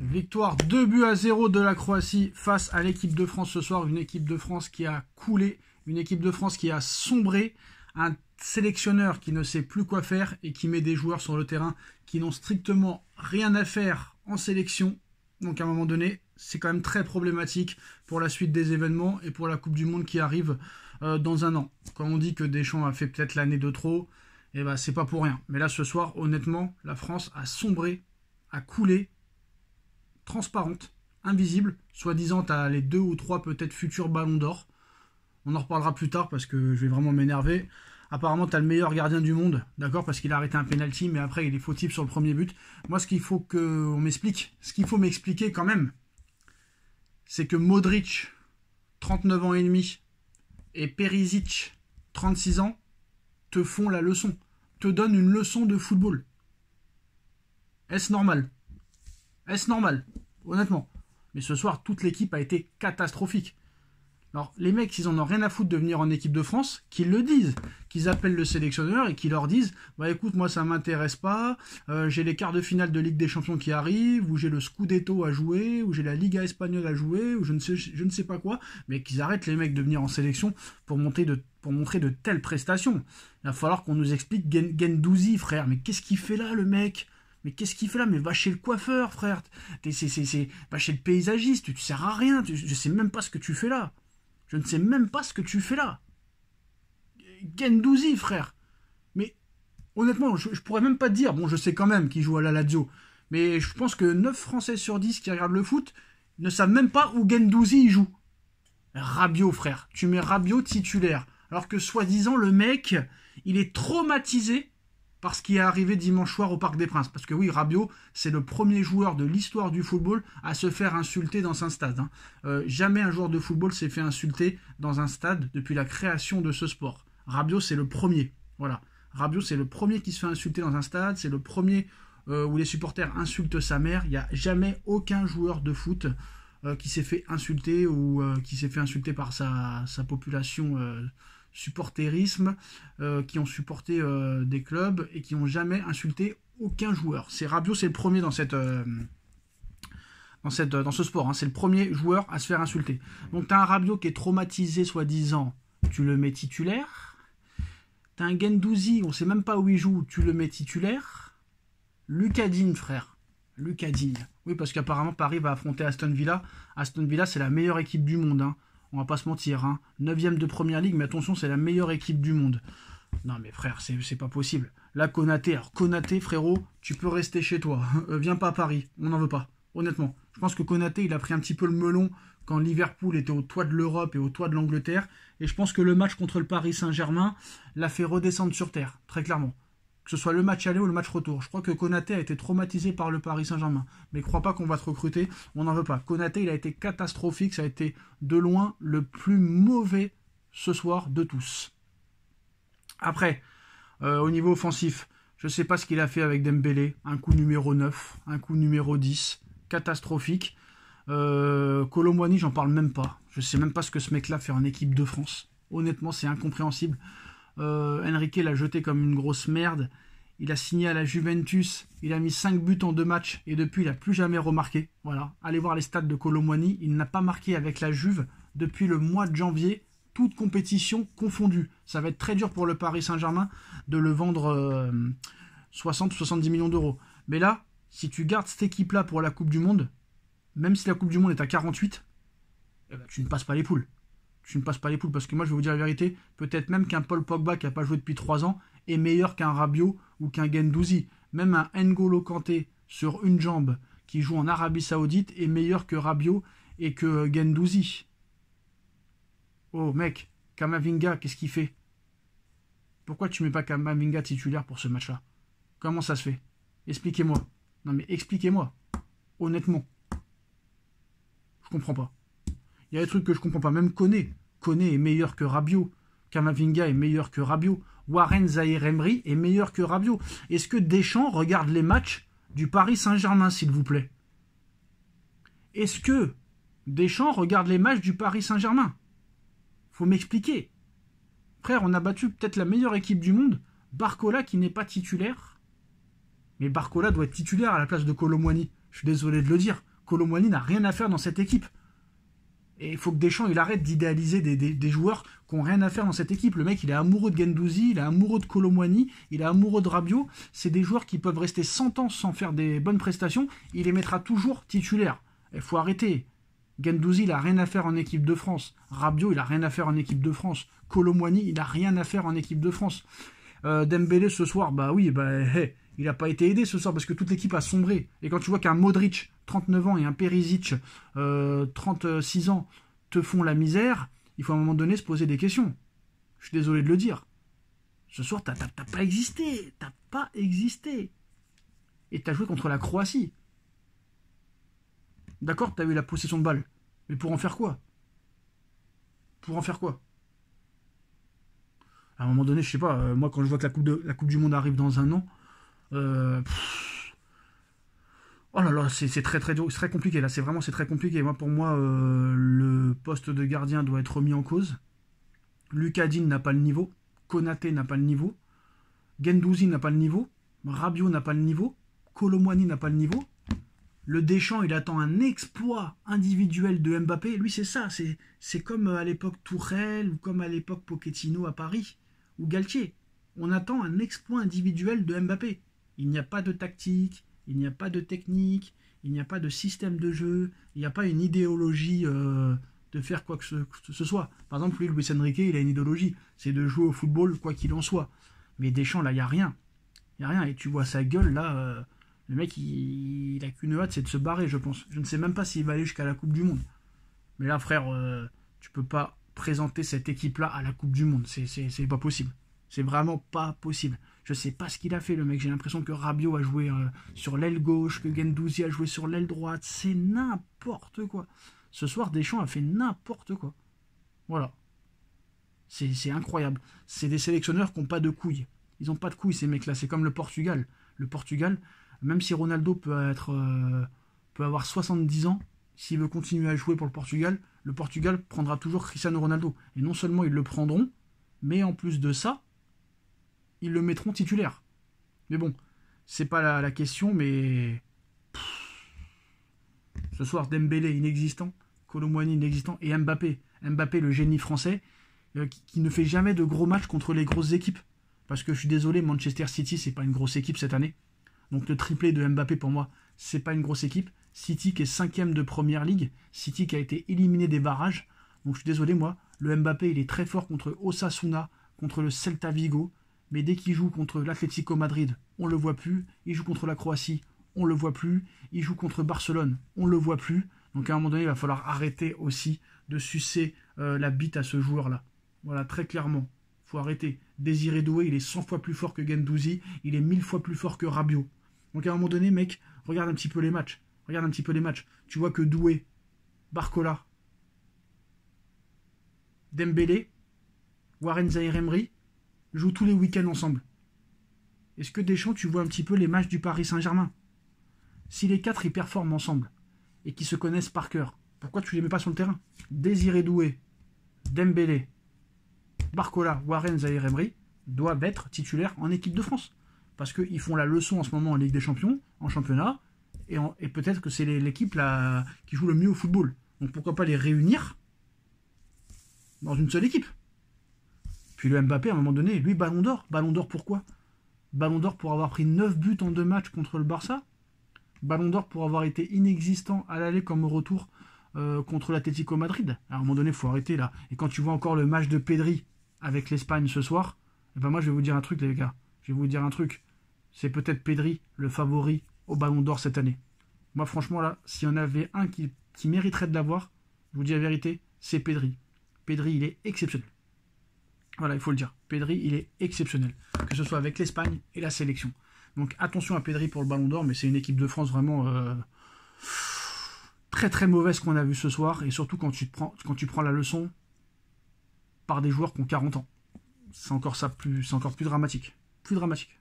Victoire 2-0 de la Croatie face à l'équipe de France ce soir. Une équipe de France qui a coulé, une équipe de France qui a sombré, un sélectionneur qui ne sait plus quoi faire et qui met des joueurs sur le terrain qui n'ont strictement rien à faire en sélection. Donc à un moment donné, c'est quand même très problématique pour la suite des événements et pour la Coupe du Monde qui arrive dans un an. Quand on dit que Deschamps a fait peut-être l'année de trop, eh ben, c'est pas pour rien. Mais là ce soir, honnêtement, la France a sombré, a coulé, transparente, invisible. Soi-disant, tu as les 2 ou 3 peut-être futurs ballons d'or. On en reparlera plus tard parce que je vais vraiment m'énerver. Apparemment, tu as le meilleur gardien du monde, d'accord, parce qu'il a arrêté un penalty, mais après, il est fautif sur le premier but. Moi, ce qu'il faut qu'on m'explique, ce qu'il faut m'expliquer quand même, c'est que Modric, 39 ans et demi, et Perisic, 36 ans, te font la leçon, te donnent une leçon de football. Est-ce normal ? Est-ce normal ? Honnêtement. Mais ce soir, toute l'équipe a été catastrophique. Alors, les mecs, ils en ont rien à foutre de venir en équipe de France, qu'ils le disent, qu'ils appellent le sélectionneur et qu'ils leur disent « Bah écoute, moi ça m'intéresse pas, j'ai les quarts de finale de Ligue des Champions qui arrivent, ou j'ai le Scudetto à jouer, ou j'ai la Liga espagnole à jouer, ou je ne sais pas quoi », mais qu'ils arrêtent les mecs de venir en sélection pour montrer de telles prestations. Il va falloir qu'on nous explique Guendouzi, frère, mais qu'est-ce qu'il fait là, le mec ? Mais qu'est-ce qu'il fait là ? Mais va chez le coiffeur, frère. Va chez le paysagiste, tu ne sers à rien, je sais même pas ce que tu fais là. Je ne sais même pas ce que tu fais là. Guendouzi, frère. Mais honnêtement, je pourrais même pas te dire. Bon, je sais quand même qu'il joue à la Lazio. Mais je pense que 9 Français sur 10 qui regardent le foot ne savent même pas où Guendouzi joue. Rabiot, frère. Tu mets Rabiot titulaire. Alors que soi-disant, le mec, il est traumatisé par ce qui est arrivé dimanche soir au Parc des Princes. Parce que oui, Rabiot, c'est le premier joueur de l'histoire du football à se faire insulter dans un stade. Jamais un joueur de football s'est fait insulter dans un stade depuis la création de ce sport. Rabiot, c'est le premier. Voilà. Rabiot, c'est le premier qui se fait insulter dans un stade. C'est le premier où les supporters insultent sa mère. Il n'y a jamais aucun joueur de foot qui s'est fait insulter ou qui s'est fait insulter par sa population supporterisme, qui ont supporté des clubs et qui n'ont jamais insulté aucun joueur. Rabiot, c'est le premier dans ce sport. C'est le premier joueur à se faire insulter. Donc tu as un Rabiot qui est traumatisé, soi-disant, tu le mets titulaire. Tu as un Guendouzi, on ne sait même pas où il joue, tu le mets titulaire. Lucas Digne, frère. Lucas Digne. Oui, parce qu'apparemment Paris va affronter Aston Villa. Aston Villa, c'est la meilleure équipe du monde. On va pas se mentir, 9e de Première Ligue, mais attention, c'est la meilleure équipe du monde. Non mais frère, c'est pas possible. Là, Konaté, frérot, tu peux rester chez toi. Viens pas à Paris, on n'en veut pas, honnêtement. Je pense que Konaté, il a pris un petit peu le melon quand Liverpool était au toit de l'Europe et au toit de l'Angleterre. Et je pense que le match contre le Paris Saint-Germain l'a fait redescendre sur terre, très clairement. Que ce soit le match aller ou le match retour. Je crois que Konaté a été traumatisé par le Paris Saint-Germain. Mais crois pas qu'on va te recruter, on n'en veut pas. Konaté, il a été catastrophique, ça a été de loin le plus mauvais ce soir de tous. Après, au niveau offensif, je ne sais pas ce qu'il a fait avec Dembélé. Un coup numéro 9, un coup numéro 10, catastrophique. Kolo Muani, j'en parle même pas. Je sais même pas ce que ce mec-là fait en équipe de France. Honnêtement, c'est incompréhensible. Enrique l'a jeté comme une grosse merde. Il a signé à la Juventus. Il a mis 5 buts en 2 matchs. Et depuis, il n'a plus jamais remarqué. Voilà. Allez voir les stats de Kolo Muani. Il n'a pas marqué avec la Juve depuis le mois de janvier. Toute compétition confondue. Ça va être très dur pour le Paris Saint-Germain de le vendre 60 ou 70 millions d'euros. Mais là, si tu gardes cette équipe-là pour la Coupe du Monde, même si la Coupe du Monde est à 48, eh ben, tu ne passes pas les poules. Tu ne passes pas les poules, parce que moi je vais vous dire la vérité, peut-être même qu'un Paul Pogba qui n'a pas joué depuis 3 ans est meilleur qu'un Rabiot ou qu'un Guendouzi. Même un N'Golo Kanté sur une jambe qui joue en Arabie Saoudite est meilleur que Rabiot et que Guendouzi. Oh mec, Kamavinga, qu'est-ce qu'il fait? Pourquoi tu mets pas Kamavinga titulaire pour ce match-là? Comment ça se fait? Expliquez-moi. Non mais expliquez-moi. Honnêtement. Je comprends pas. Il y a des trucs que je comprends pas. Même Koné est meilleur que Rabiot. Kamavinga est meilleur que Rabiot. Warren Zaïre-Emery est meilleur que Rabiot. Est-ce que Deschamps regarde les matchs du Paris Saint-Germain, s'il vous plaît? Est-ce que Deschamps regarde les matchs du Paris Saint-Germain? Faut m'expliquer. Frère, on a battu peut-être la meilleure équipe du monde. Barcola qui n'est pas titulaire. Mais Barcola doit être titulaire à la place de Kolo Muani. Je suis désolé de le dire. Kolo Muani n'a rien à faire dans cette équipe. Et il faut que Deschamps il arrête d'idéaliser des joueurs qui n'ont rien à faire dans cette équipe. Le mec, il est amoureux de Guendouzi, il est amoureux de Kolo Muani, il est amoureux de Rabiot. C'est des joueurs qui peuvent rester 100 ans sans faire des bonnes prestations. Il les mettra toujours titulaires. Il faut arrêter. Guendouzi, il n'a rien à faire en équipe de France. Rabiot, il n'a rien à faire en équipe de France. Kolo Muani, il n'a rien à faire en équipe de France. Dembélé, ce soir, il n'a pas été aidé ce soir parce que toute l'équipe a sombré. Et quand tu vois qu'un Modric, 39 ans, et un Perisic, 36 ans, te font la misère, il faut à un moment donné se poser des questions. Je suis désolé de le dire. Ce soir, t'as pas existé. T'as pas existé. Et t'as joué contre la Croatie. D'accord, t'as eu la possession de balle. Mais pour en faire quoi? Pour en faire quoi? À un moment donné, je sais pas, moi quand je vois que la coupe du Monde arrive dans un an, oh là là, c'est très compliqué là, c'est très compliqué. Pour moi, le poste de gardien doit être remis en cause. Lucas Digne n'a pas le niveau, Konaté n'a pas le niveau, Guendouzi n'a pas le niveau, Rabiot n'a pas le niveau, Kolo Muani n'a pas le niveau. Le Deschamps, il attend un exploit individuel de Mbappé. Lui, c'est ça, c'est comme à l'époque Tourelle ou comme à l'époque Pochettino à Paris ou Galtier. On attend un exploit individuel de Mbappé. Il n'y a pas de tactique, il n'y a pas de technique, il n'y a pas de système de jeu, il n'y a pas une idéologie de faire quoi que ce soit. Par exemple, lui, Luis Enrique, il a une idéologie, c'est de jouer au football quoi qu'il en soit. Mais Deschamps, là, il n'y a rien. Il n'y a rien. Et tu vois sa gueule, là, le mec, il a qu'une hâte, c'est de se barrer, je pense. Je ne sais même pas s'il va aller jusqu'à la Coupe du Monde. Mais là, frère, tu peux pas présenter cette équipe-là à la Coupe du Monde. C'est pas possible. C'est vraiment pas possible. Je sais pas ce qu'il a fait, le mec. J'ai l'impression que Rabiot a joué sur l'aile gauche, que Guendouzi a joué sur l'aile droite. C'est n'importe quoi. Ce soir, Deschamps a fait n'importe quoi. Voilà. C'est incroyable. C'est des sélectionneurs qui n'ont pas de couilles. Ils n'ont pas de couilles, ces mecs-là. C'est comme le Portugal. Le Portugal, même si Ronaldo peut avoir 70 ans, s'il veut continuer à jouer pour le Portugal prendra toujours Cristiano Ronaldo. Et non seulement ils le prendront, mais en plus de ça, ils le mettront titulaire. Mais bon, c'est pas la question, mais ce soir, Dembélé inexistant, Kolo Muani inexistant, et Mbappé, le génie français, qui ne fait jamais de gros matchs contre les grosses équipes. Parce que je suis désolé, Manchester City, c'est pas une grosse équipe cette année. Donc le triplé de Mbappé, pour moi, c'est pas une grosse équipe. City qui est 5e de Première Ligue, City qui a été éliminé des barrages. Donc je suis désolé, moi, le Mbappé, il est très fort contre Osasuna, contre le Celta Vigo, mais dès qu'il joue contre l'Atlético Madrid, on le voit plus. Il joue contre la Croatie, on le voit plus. Il joue contre Barcelone, on le voit plus. Donc à un moment donné, il va falloir arrêter aussi de sucer la bite à ce joueur-là. Voilà, très clairement. Faut arrêter. Désiré Doué, il est 100 fois plus fort que Guendouzi, il est 1000 fois plus fort que Rabiot. Donc à un moment donné, mec, regarde un petit peu les matchs. Regarde un petit peu les matchs. Tu vois que Doué, Barcola, Dembélé, Warren Zaïre-Emery jouent tous les week-ends ensemble. Est-ce que Deschamps, tu vois un petit peu les matchs du Paris Saint-Germain? Si les quatre, ils performent ensemble et qu'ils se connaissent par cœur, pourquoi tu les mets pas sur le terrain? Désiré Doué, Dembélé, Barcola, Warren Zaïre-Emery doivent être titulaires en équipe de France. Parce qu'ils font la leçon en ce moment en Ligue des Champions, en championnat, et peut-être que c'est l'équipe qui joue le mieux au football. Donc pourquoi pas les réunir dans une seule équipe? Puis le Mbappé, à un moment donné, lui, Ballon d'Or. Ballon d'Or pourquoi? Ballon d'Or pour avoir pris 9 buts en 2 matchs contre le Barça. Ballon d'Or pour avoir été inexistant à l'aller comme au retour contre l'Atlético Madrid. À un moment donné, il faut arrêter là. Et quand tu vois encore le match de Pedri avec l'Espagne ce soir, et ben moi je vais vous dire un truc les gars. Je vais vous dire un truc. C'est peut-être Pedri le favori au Ballon d'Or cette année. Moi franchement là, s'il y en avait un qui mériterait de l'avoir, je vous dis la vérité, c'est Pedri. Pedri, il est exceptionnel. Voilà, il faut le dire. Pedri, il est exceptionnel. Que ce soit avec l'Espagne et la sélection. Donc attention à Pedri pour le Ballon d'Or, mais c'est une équipe de France vraiment très très mauvaise qu'on a vu ce soir. Et surtout quand tu prends la leçon par des joueurs qui ont 40 ans. C'est encore plus dramatique. Plus dramatique.